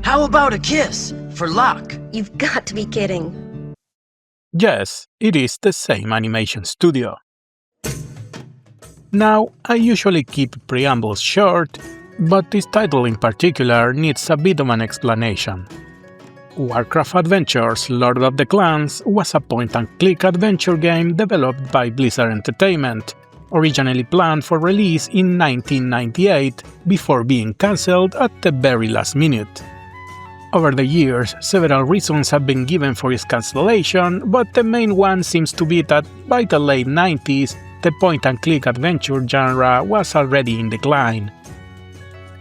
How about a kiss? For luck? You've got to be kidding. Yes, it is the same animation studio. Now, I usually keep preambles short, but this title in particular needs a bit of an explanation. Warcraft Adventures Lord of the Clans was a point-and-click adventure game developed by Blizzard Entertainment, originally planned for release in 1998 before being cancelled at the very last minute. Over the years, several reasons have been given for its cancellation, but the main one seems to be that by the late 90s, the point-and-click adventure genre was already in decline.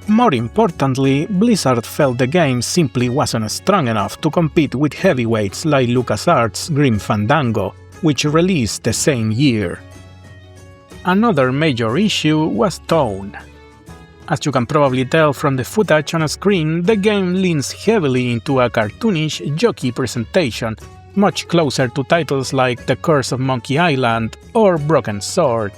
More importantly, Blizzard felt the game simply wasn't strong enough to compete with heavyweights like LucasArts' Grim Fandango, which released the same year. Another major issue was tone. As you can probably tell from the footage on screen, the game leans heavily into a cartoonish, jokey presentation, much closer to titles like The Curse of Monkey Island or Broken Sword.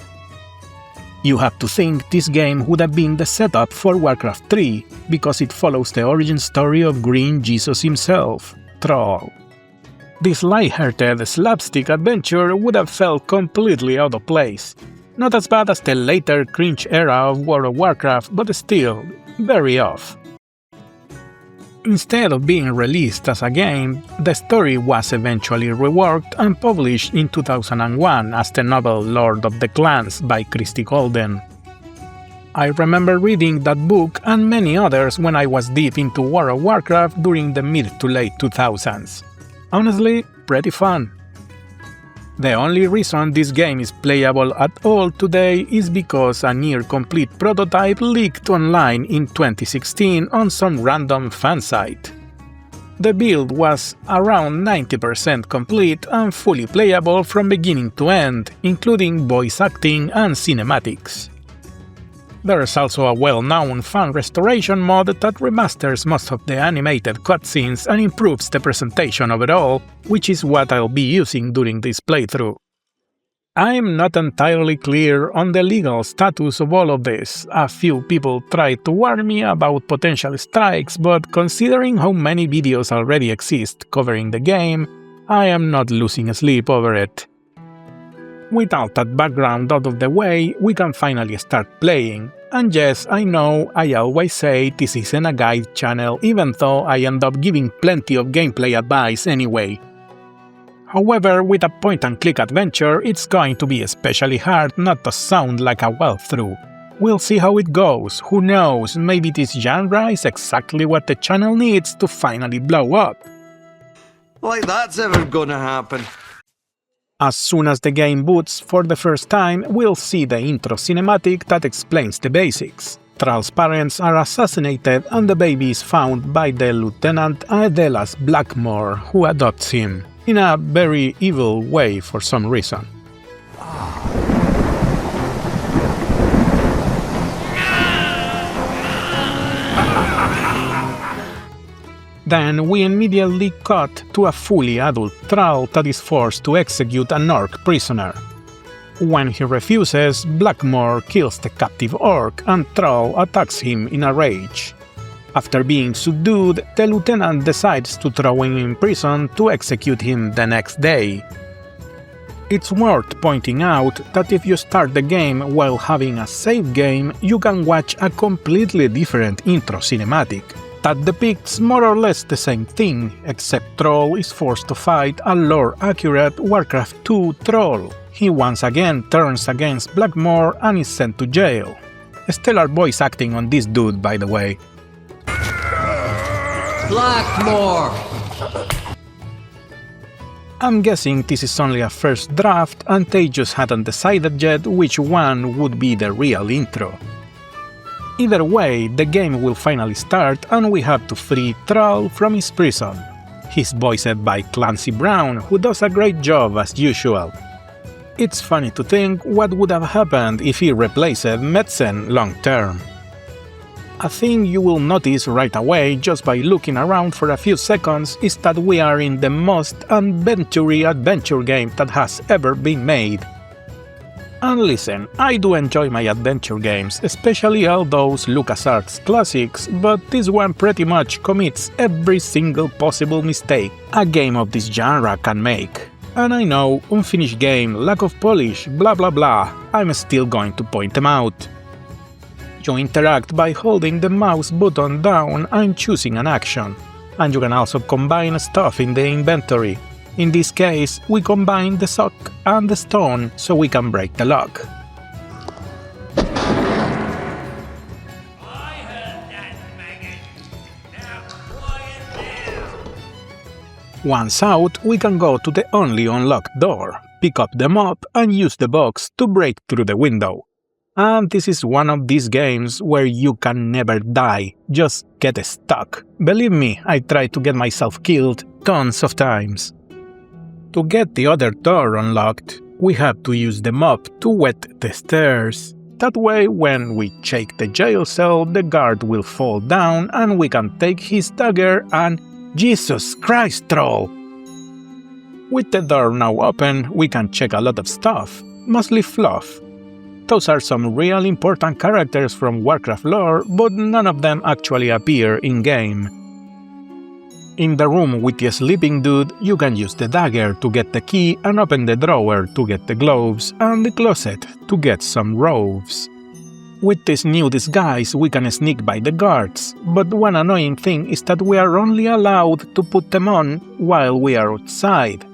You have to think this game would have been the setup for Warcraft 3, because it follows the origin story of Green Jesus himself, Thrall. This light-hearted slapstick adventure would have felt completely out of place. Not as bad as the later cringe era of World of Warcraft, but still very off. Instead of being released as a game, the story was eventually reworked and published in 2001 as the novel Lord of the Clans by Christie Golden. I remember reading that book and many others when I was deep into World of Warcraft during the mid to late 2000s. Honestly, pretty fun. The only reason this game is playable at all today is because a near-complete prototype leaked online in 2016 on some random fan site. The build was around 90% complete and fully playable from beginning to end, including voice acting and cinematics. There's also a well-known fan restoration mod that remasters most of the animated cutscenes and improves the presentation overall, which is what I'll be using during this playthrough. I'm not entirely clear on the legal status of all of this. A few people tried to warn me about potential strikes, but considering how many videos already exist covering the game, I am not losing sleep over it. With all that background out of the way, we can finally start playing. And yes, I know I always say this isn't a guide channel, even though I end up giving plenty of gameplay advice anyway. However, with a point-and-click adventure, it's going to be especially hard not to sound like a walkthrough. We'll see how it goes, who knows, maybe this genre is exactly what the channel needs to finally blow up. Like that's ever gonna happen. As soon as the game boots for the first time, we'll see the intro cinematic that explains the basics. Thrall's parents are assassinated and the baby is found by the Lieutenant Aedelas Blackmore, who adopts him, in a very evil way for some reason. Then we immediately cut to a fully adult Thrall that is forced to execute an orc prisoner. When he refuses, Blackmore kills the captive orc and Thrall attacks him in a rage. After being subdued, the lieutenant decides to throw him in prison to execute him the next day. It's worth pointing out that if you start the game while having a save game, you can watch a completely different intro cinematic that depicts more or less the same thing, except Thrall is forced to fight a lore-accurate Warcraft 2 Thrall. He once again turns against Blackmore and is sent to jail. Stellar voice acting on this dude, by the way. Blackmore! I'm guessing this is only a first draft and they just hadn't decided yet which one would be the real intro. Either way, the game will finally start and we have to free Thrall from his prison. He's voiced by Clancy Brown, who does a great job as usual. It's funny to think what would have happened if he replaced Metzen long term. A thing you will notice right away just by looking around for a few seconds is that we are in the most adventure game that has ever been made. And listen, I do enjoy my adventure games, especially all those LucasArts classics, but this one pretty much commits every single possible mistake a game of this genre can make. And I know, unfinished game, lack of polish, blah blah blah, I'm still going to point them out. You interact by holding the mouse button down and choosing an action, and you can also combine stuff in the inventory. In this case, we combine the sock and the stone so we can break the lock. Once out, we can go to the only unlocked door, pick up the mop and use the box to break through the window. And this is one of these games where you can never die, just get stuck. Believe me, I tried to get myself killed tons of times. To get the other door unlocked, we have to use the mop to wet the stairs. That way, when we shake the jail cell, the guard will fall down and we can take his dagger and... Jesus Christ, troll! With the door now open, we can check a lot of stuff, mostly fluff. Those are some real important characters from Warcraft lore, but none of them actually appear in-game. In the room with the sleeping dude, you can use the dagger to get the key and open the drawer to get the gloves and the closet to get some robes. With this new disguise we can sneak by the guards, but one annoying thing is that we are only allowed to put them on while we are outside.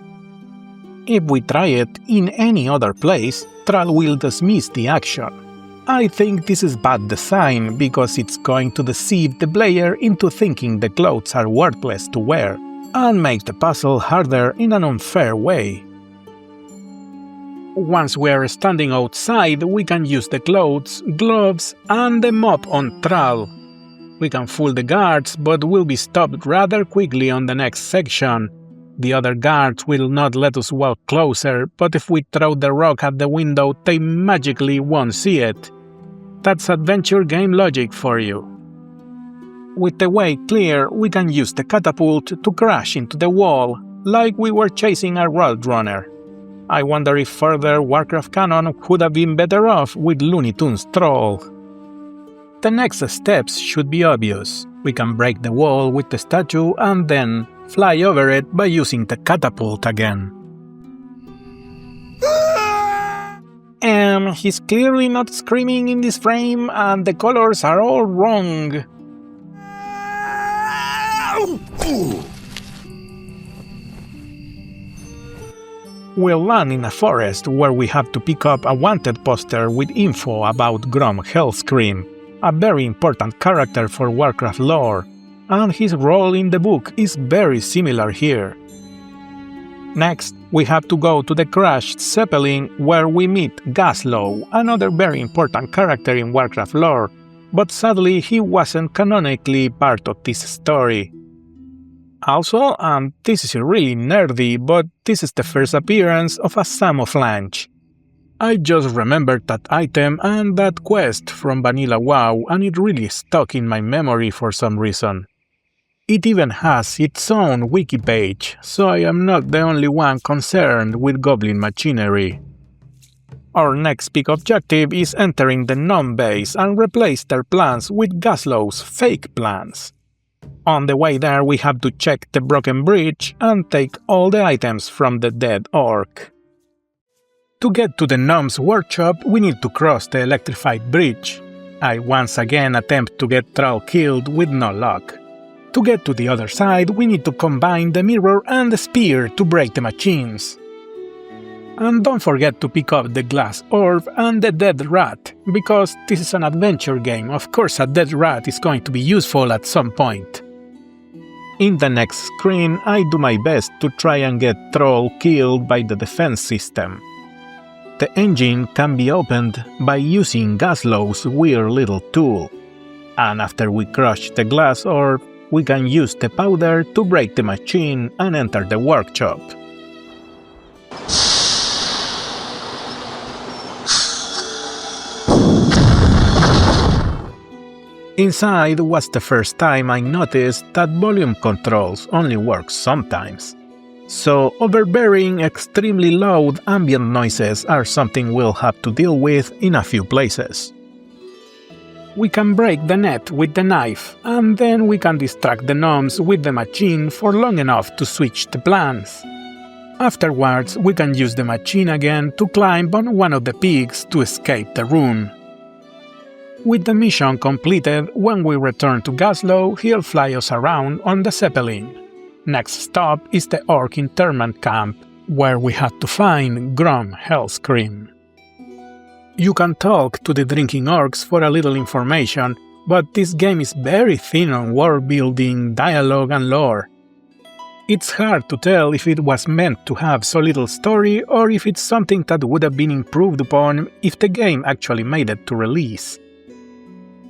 If we try it in any other place, Thrall will dismiss the action. I think this is bad design because it's going to deceive the player into thinking the clothes are worthless to wear, and make the puzzle harder in an unfair way. Once we are standing outside, we can use the clothes, gloves, and the mop on Thrall. We can fool the guards, but will be stopped rather quickly on the next section. The other guards will not let us walk closer, but if we throw the rock at the window, they magically won't see it. That's adventure game logic for you. With the way clear, we can use the catapult to crash into the wall, like we were chasing a roadrunner. I wonder if further Warcraft canon would have been better off with Looney Tunes Troll. The next steps should be obvious. We can break the wall with the statue and then fly over it by using the catapult again. He's clearly not screaming in this frame and the colors are all wrong. We'll land in a forest where we have to pick up a wanted poster with info about Grom Hellscream, a very important character for Warcraft lore, and his role in the book is very similar here. Next, we have to go to the crashed Zeppelin where we meet Gaslow, another very important character in Warcraft lore, but sadly he wasn't canonically part of this story. Also, this is really nerdy, but this is the first appearance of a Camouflage. I just remembered that item and that quest from Vanilla WoW and it really stuck in my memory for some reason. It even has its own wiki page, so I am not the only one concerned with goblin machinery. Our next big objective is entering the Gnome base and replace their plans with Gaslow's fake plans. On the way there we have to check the broken bridge and take all the items from the dead orc. To get to the Gnome's workshop we need to cross the electrified bridge. I once again attempt to get Thrall killed with no luck. To get to the other side we need to combine the mirror and the spear to break the machines. And don't forget to pick up the glass orb and the dead rat, because this is an adventure game, of course a dead rat is going to be useful at some point. In the next screen I do my best to try and get Thrall killed by the defense system. The engine can be opened by using Gaslow's weird little tool, and after we crush the glass orb, we can use the powder to break the machine and enter the workshop. Inside was the first time I noticed that volume controls only work sometimes. So overbearing, extremely loud ambient noises are something we'll have to deal with in a few places. We can break the net with the knife, and then we can distract the gnomes with the machine for long enough to switch the plans. Afterwards, we can use the machine again to climb on one of the pigs to escape the room. With the mission completed, when we return to Gaslow, he'll fly us around on the Zeppelin. Next stop is the Orc internment camp, where we have to find Grom Hellscream. You can talk to the drinking orcs for a little information, but this game is very thin on world building, dialogue and lore. It's hard to tell if it was meant to have so little story or if it's something that would have been improved upon if the game actually made it to release.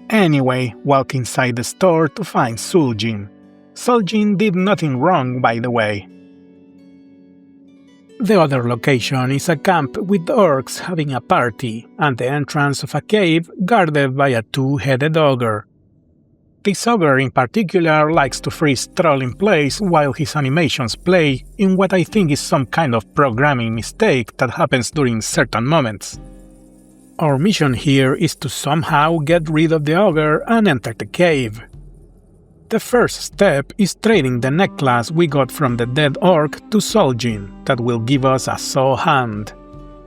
Anyway, walk inside the store to find Suljin. Suljin did nothing wrong, by the way. The other location is a camp with orcs having a party, and the entrance of a cave guarded by a two-headed ogre. This ogre in particular likes to freeze Troll in place while his animations play in what I think is some kind of programming mistake that happens during certain moments. Our mission here is to somehow get rid of the ogre and enter the cave. The first step is trading the necklace we got from the dead orc to Suljin that will give us a saw hand.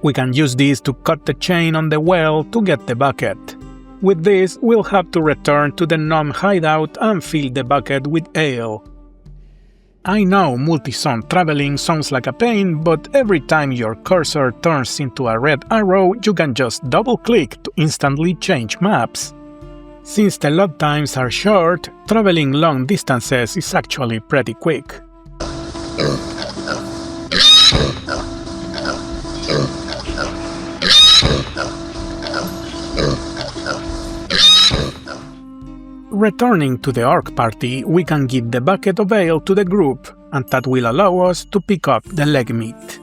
We can use this to cut the chain on the well to get the bucket. With this, we'll have to return to the gnome hideout and fill the bucket with ale. I know multi-zone traveling sounds like a pain, but every time your cursor turns into a red arrow, you can just double-click to instantly change maps. Since the load times are short, traveling long distances is actually pretty quick. Returning to the orc party, we can give the bucket of ale to the group, and that will allow us to pick up the leg meat.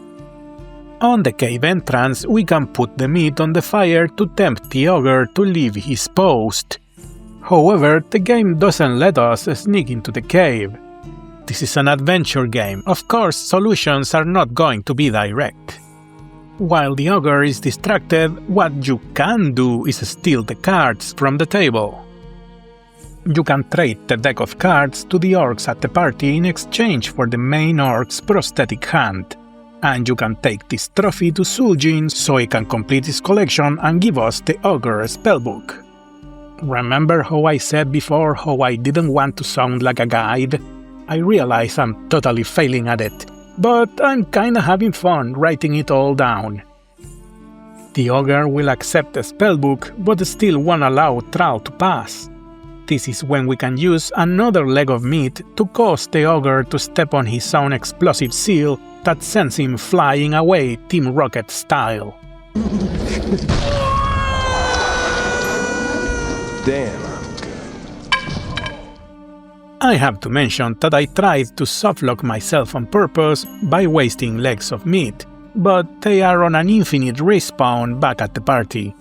On the cave entrance, we can put the meat on the fire to tempt the ogre to leave his post. However, the game doesn't let us sneak into the cave. This is an adventure game, of course solutions are not going to be direct. While the ogre is distracted, what you can do is steal the cards from the table. You can trade the deck of cards to the orcs at the party in exchange for the main orc's prosthetic hand, and you can take this trophy to Suljin so he can complete his collection and give us the ogre spellbook. Remember how I said before how I didn't want to sound like a guide? I realize I'm totally failing at it, but I'm kinda having fun writing it all down. The ogre will accept the spellbook, but still won't allow Thrall to pass. This is when we can use another leg of meat to cause the ogre to step on his own explosive seal that sends him flying away Team Rocket style. Damn, I'm good. I have to mention that I tried to softlock myself on purpose by wasting legs of meat, but they are on an infinite respawn back at the party.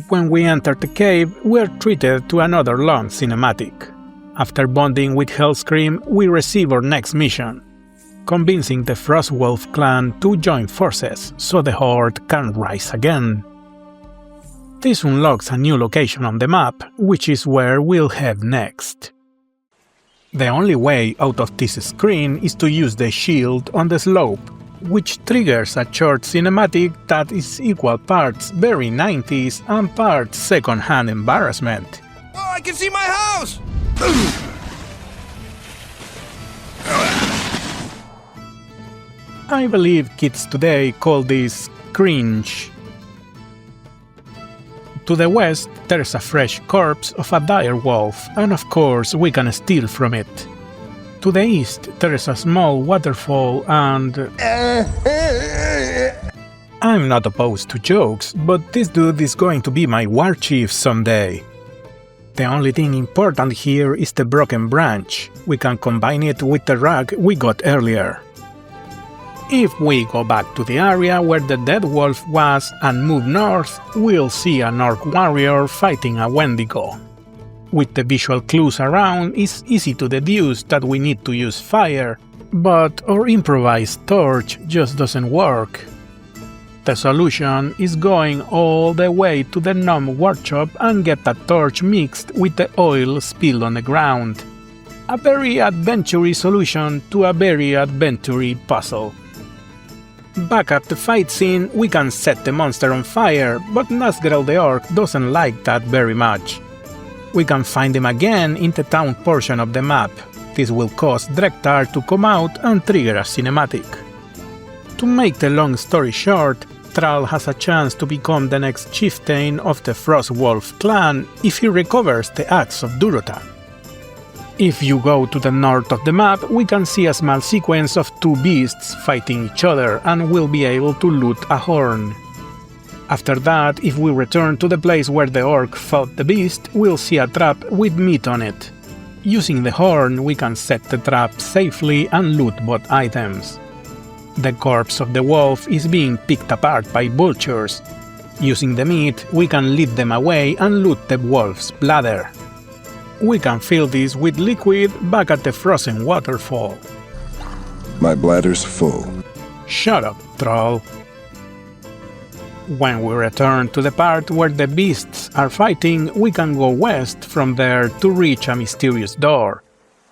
When we enter the cave, we're treated to another long cinematic. After bonding with Hellscream, we receive our next mission, convincing the Frostwolf clan to join forces so the Horde can rise again. This unlocks a new location on the map, which is where we'll head next. The only way out of this screen is to use the shield on the slope, which triggers a short cinematic that is equal parts very 90s and parts second-hand embarrassment. Oh, I can see my house! I believe kids today call this cringe. To the west, there's a fresh corpse of a dire wolf, and of course we can steal from it. To the east, there is a small waterfall and... I'm not opposed to jokes, but this dude is going to be my Warchief someday. The only thing important here is the broken branch. We can combine it with the rug we got earlier. If we go back to the area where the dead wolf was and move north, we'll see an orc warrior fighting a Wendigo. With the visual clues around, it's easy to deduce that we need to use fire, But our improvised torch just doesn't work. The solution is going all the way to the gnome workshop and get that torch mixed with the oil spilled on the ground. A very adventure-y solution to a very adventure-y puzzle. Back at the fight scene, we can set the monster on fire, but Nazgrel the Orc doesn't like that very much. We can find him again in the town portion of the map. This will cause Drektar to come out and trigger a cinematic. To make the long story short, Thrall has a chance to become the next chieftain of the Frostwolves clan if he recovers the axe of Durotan. If you go to the north of the map, we can see a small sequence of two beasts fighting each other and we'll be able to loot a horn. After that, if we return to the place where the orc fought the beast, we'll see a trap with meat on it. Using the horn, we can set the trap safely and loot both items. The corpse of the wolf is being picked apart by vultures. Using the meat, we can lead them away and loot the wolf's bladder. We can fill this with liquid back at the frozen waterfall. My bladder's full. Shut up, troll. When we return to the part where the beasts are fighting, we can go west from there to reach a mysterious door.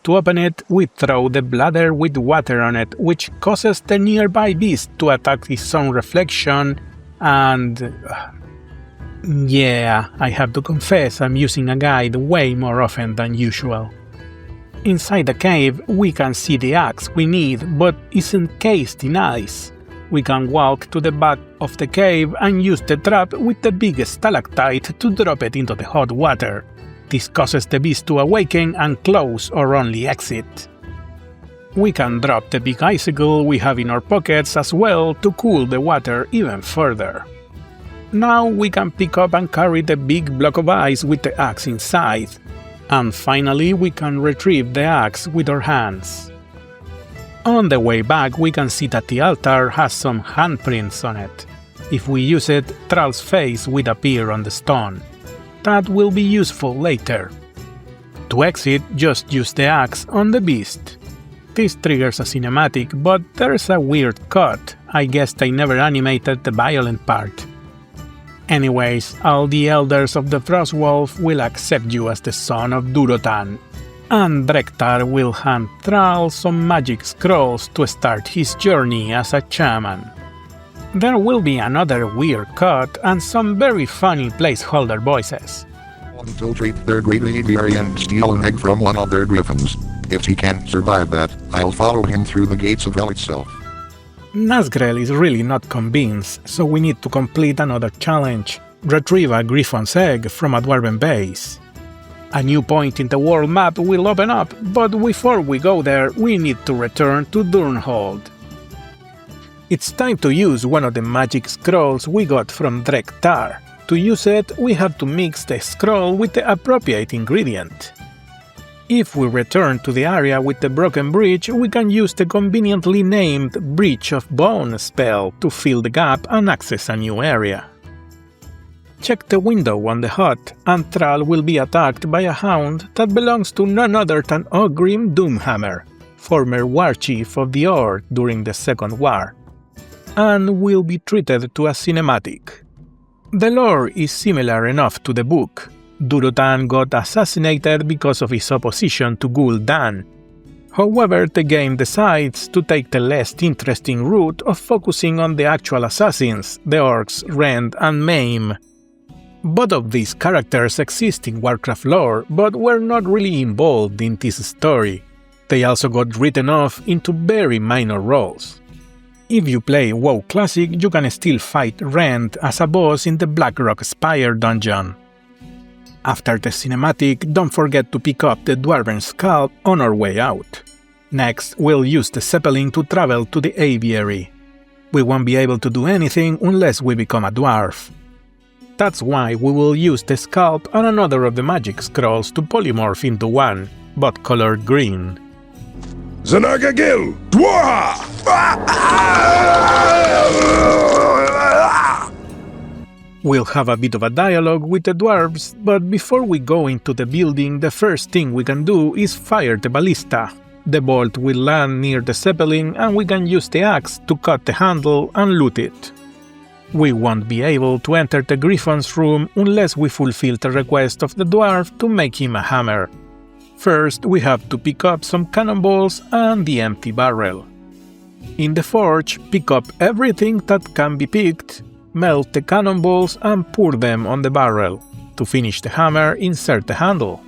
To open it, we throw the bladder with water on it, which causes the nearby beast to attack its own reflection and... Yeah, I have to confess I'm using a guide way more often than usual. Inside the cave, we can see the axe we need, but it's encased in ice. We can walk to the back of the cave and use the trap with the biggest stalactite to drop it into the hot water. This causes the beast to awaken and close or only exit. We can drop the big icicle we have in our pockets as well to cool the water even further. Now we can pick up and carry the big block of ice with the axe inside. And finally we can retrieve the axe with our hands. On the way back we can see that the altar has some handprints on it. If we use it, Thrall's face will appear on the stone. That will be useful later. To exit, just use the axe on the beast. This triggers a cinematic, but there's a weird cut. I guess they never animated the violent part. Anyways, all the elders of the Frostwolf will accept you as the son of Durotan, and Drektar will hand Thrall some magic scrolls to start his journey as a shaman. There will be another weird cut and some very funny placeholder voices. Infiltrate their great aviary and steal an egg from one of their griffins. If he can't survive that, I'll follow him through the gates of hell itself. Nazgrel is really not convinced, so we need to complete another challenge. Retrieve a Griphon's egg from a dwarven base. A new point in the world map will open up, but before we go there, we need to return to Durnhold. It's time to use one of the magic scrolls we got from Drektar. To use it, we have to mix the scroll with the appropriate ingredient. If we return to the area with the broken bridge, we can use the conveniently named Bridge of Bone spell to fill the gap and access a new area. Check the window on the hut, and Thrall will be attacked by a hound that belongs to none other than Ogrim Doomhammer, former Warchief of the Ord during the Second War, and will be treated to a cinematic. The lore is similar enough to the book. Durotan got assassinated because of his opposition to Gul'dan. However, the game decides to take the less interesting route of focusing on the actual assassins, the orcs Rend and Maim. Both of these characters exist in Warcraft lore, but were not really involved in this story. They also got written off into very minor roles. If you play WoW Classic, you can still fight Rend as a boss in the Blackrock Spire dungeon. After the cinematic, don't forget to pick up the Dwarven Scalp on our way out. Next, we'll use the Zeppelin to travel to the aviary. We won't be able to do anything unless we become a dwarf. That's why we will use the Scalp and another of the magic scrolls to polymorph into one, but colored green. Zanagagil! Dwarha! We'll have a bit of a dialogue with the dwarves, but before we go into the building, the first thing we can do is fire the ballista. The bolt will land near the Zeppelin and we can use the axe to cut the handle and loot it. We won't be able to enter the Griphon's room unless we fulfill the request of the dwarf to make him a hammer. First, we have to pick up some cannonballs and the empty barrel. In the forge, pick up everything that can be picked, melt the cannonballs and pour them on the barrel. To finish the hammer, insert the handle.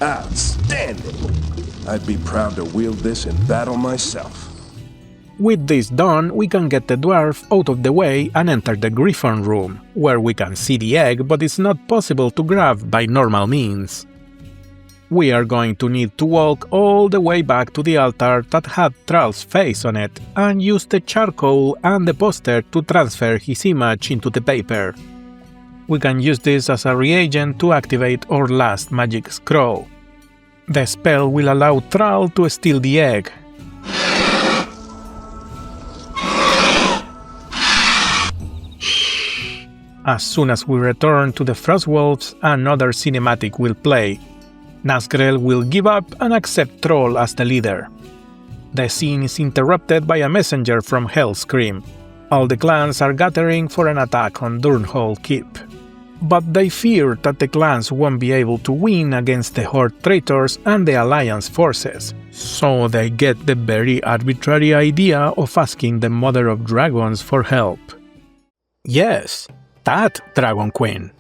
Outstanding! I'd be proud to wield this in battle myself. With this done, we can get the dwarf out of the way and enter the Griphon room, where we can see the egg, but it's not possible to grab by normal means. We are going to need to walk all the way back to the altar that had Thrall's face on it and use the charcoal and the poster to transfer his image into the paper. We can use this as a reagent to activate our last magic scroll. The spell will allow Thrall to steal the egg. As soon as we return to the Frostwolves, another cinematic will play. Nazgrel will give up and accept Thrall as the leader. The scene is interrupted by a messenger from Hellscream. All the clans are gathering for an attack on Durnhall Keep. But they fear that the clans won't be able to win against the Horde traitors and the Alliance forces, so they get the very arbitrary idea of asking the Mother of Dragons for help. Yes, that Dragon Queen.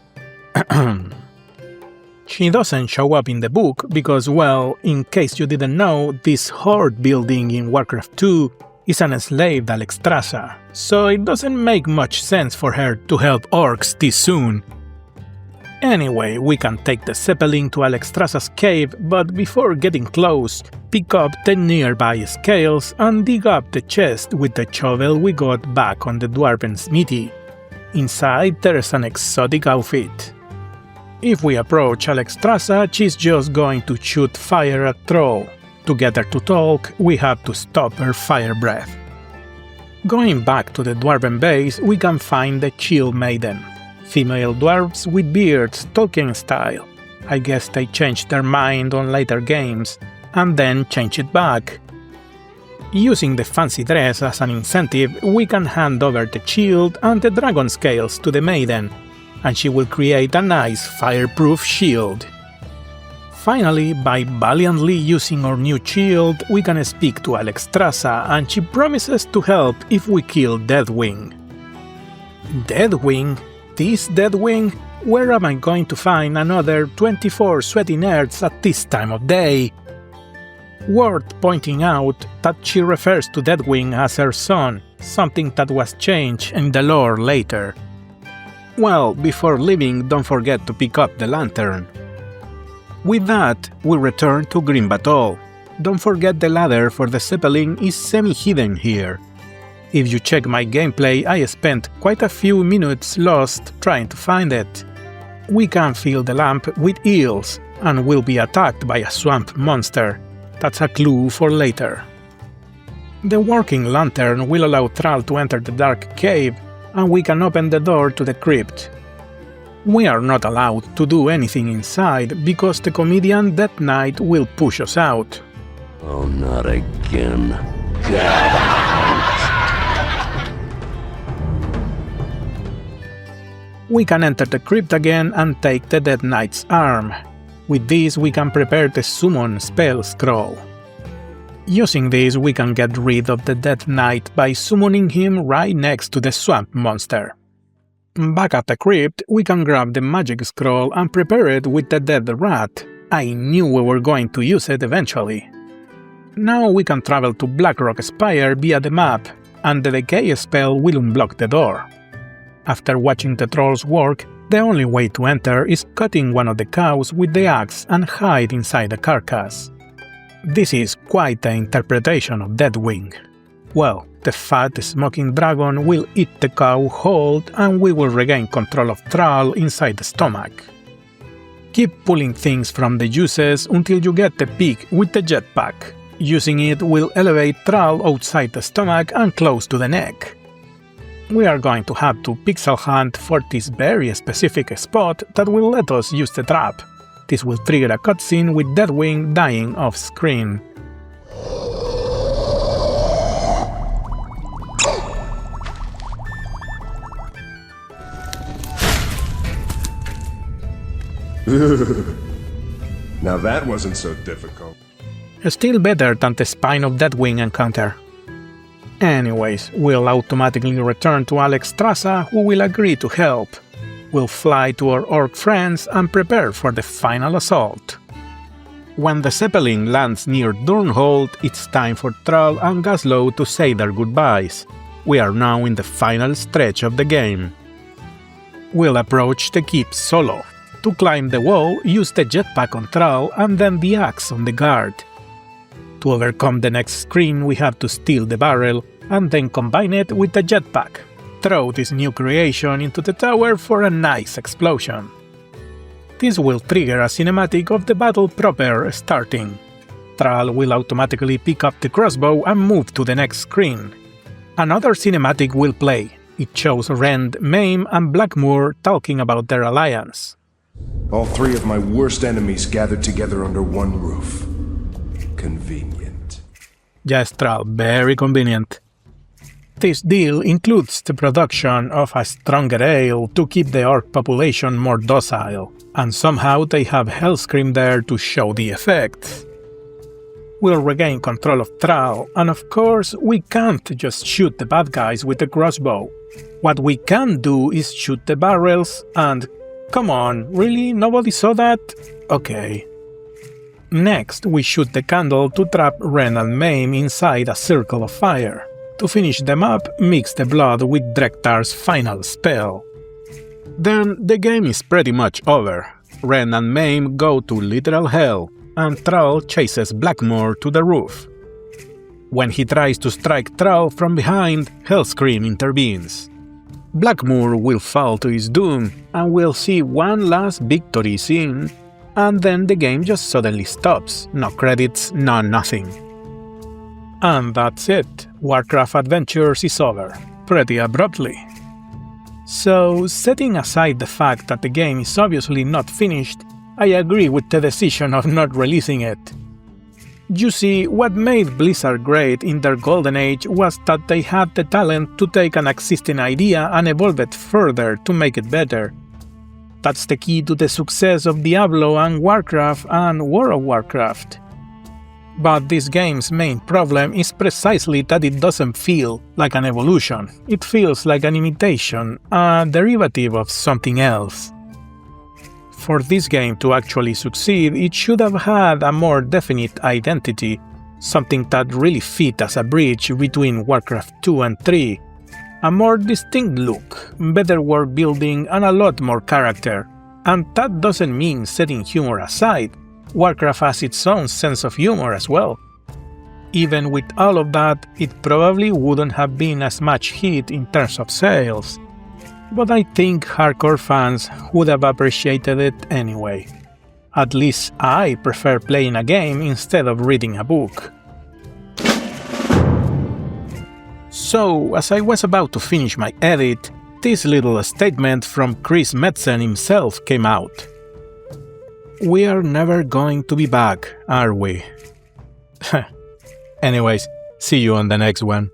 She doesn't show up in the book because, well, in case you didn't know, this Horde building in Warcraft 2 is an enslaved Alextrasza, so it doesn't make much sense for her to help orcs this soon. Anyway, we can take the Zeppelin to Alexstrasza's cave, but before getting close, pick up the nearby scales and dig up the chest with the shovel we got back on the Dwarven smithy. Inside there's an exotic outfit. If we approach Alexstrasza, she's just going to shoot fire at Thrall. To get her to talk, we have to stop her fire breath. Going back to the Dwarven base, we can find the Chill Maiden. Female dwarves with beards, Tolkien style. I guess they changed their mind on later games, and then changed it back. Using the fancy dress as an incentive, we can hand over the shield and the dragon scales to the maiden, and she will create a nice fireproof shield. Finally, by valiantly using our new shield, we can speak to Alextrasza and she promises to help if we kill Deathwing. Deathwing? This Deathwing? Where am I going to find another 24 sweaty nerds at this time of day? Worth pointing out that she refers to Deathwing as her son, something that was changed in the lore later. Well, before leaving, don't forget to pick up the lantern. With that, we return to Green Battle. Don't forget the ladder for the Zeppelin is semi-hidden here. If you check my gameplay, I spent quite a few minutes lost trying to find it. We can fill the lamp with eels and will be attacked by a swamp monster. That's a clue for later. The working lantern will allow Thrall to enter the dark cave and we can open the door to the crypt. We are not allowed to do anything inside because the comedian Death Knight will push us out. Oh, not again. We can enter the crypt again and take the Death Knight's arm. With this we can prepare the summon spell scroll. Using this we can get rid of the Death Knight by summoning him right next to the swamp monster. Back at the crypt, we can grab the magic scroll and prepare it with the dead rat. I knew we were going to use it eventually. Now we can travel to Blackrock Spire via the map, and the decay spell will unblock the door. After watching the trolls work, the only way to enter is cutting one of the cows with the axe and hide inside the carcass. This is quite the interpretation of Deathwing. Well, the fat smoking dragon will eat the cow whole and we will regain control of Thrall inside the stomach. Keep pulling things from the juices until you get the pig with the jetpack. Using it will elevate Thrall outside the stomach and close to the neck. we are going to have to pixel hunt for this very specific spot that will let us use the trap. This will trigger a cutscene with Deathwing dying off screen. Now that wasn't so difficult. Still better than the Spine of Deathwing encounter. Anyways, we'll automatically return to Alextrasza, who will agree to help. We'll fly to our orc friends and prepare for the final assault. When the Zeppelin lands near Durnhold, it's time for Thrall and Gaslow to say their goodbyes. We are now in the final stretch of the game. We'll approach the keep solo. To climb the wall, use the jetpack on Thrall and then the axe on the guard. To overcome the next screen, we have to steal the barrel and then combine it with the jetpack. Throw this new creation into the tower for a nice explosion. This will trigger a cinematic of the battle proper starting. Thrall will automatically pick up the crossbow and move to the next screen. Another cinematic will play. It shows Rend, Maim and Blackmoor talking about their alliance. All three of my worst enemies gathered together under one roof. Convenient. Yes, Thrall, very convenient. This deal includes the production of a stronger ale to keep the orc population more docile, and somehow they have Hellscream there to show the effect. We'll regain control of Thrall, and of course we can't just shoot the bad guys with the crossbow. What we can do is shoot the barrels and... Come on, really? Nobody saw that? Okay. Next, we shoot the candle to trap Ren and Maim inside a circle of fire. To finish them up, mix the blood with Drektar's final spell. Then the game is pretty much over. Ren and Maim go to literal hell, and Thrall chases Blackmoor to the roof. When he tries to strike Thrall from behind, Hellscream intervenes. Blackmoor will fall to his doom, and we'll see one last victory scene, and then the game just suddenly stops, no credits, no nothing. And that's it, Warcraft Adventures is over, pretty abruptly. So, setting aside the fact that the game is obviously not finished, I agree with the decision of not releasing it. You see, what made Blizzard great in their golden age was that they had the talent to take an existing idea and evolve it further to make it better. That's the key to the success of Diablo and Warcraft and World of Warcraft. But this game's main problem is precisely that it doesn't feel like an evolution, it feels like an imitation, a derivative of something else. For this game to actually succeed, it should have had a more definite identity, something that really fit as a bridge between Warcraft 2 and 3, a more distinct look, better world building and a lot more character. And that doesn't mean setting humor aside, Warcraft has its own sense of humor as well. Even with all of that, it probably wouldn't have been as much hit in terms of sales. But I think hardcore fans would have appreciated it anyway. At least I prefer playing a game instead of reading a book. So, as I was about to finish my edit, this little statement from Chris Metzen himself came out. We are never going to be back, are we? Anyways, see you on the next one.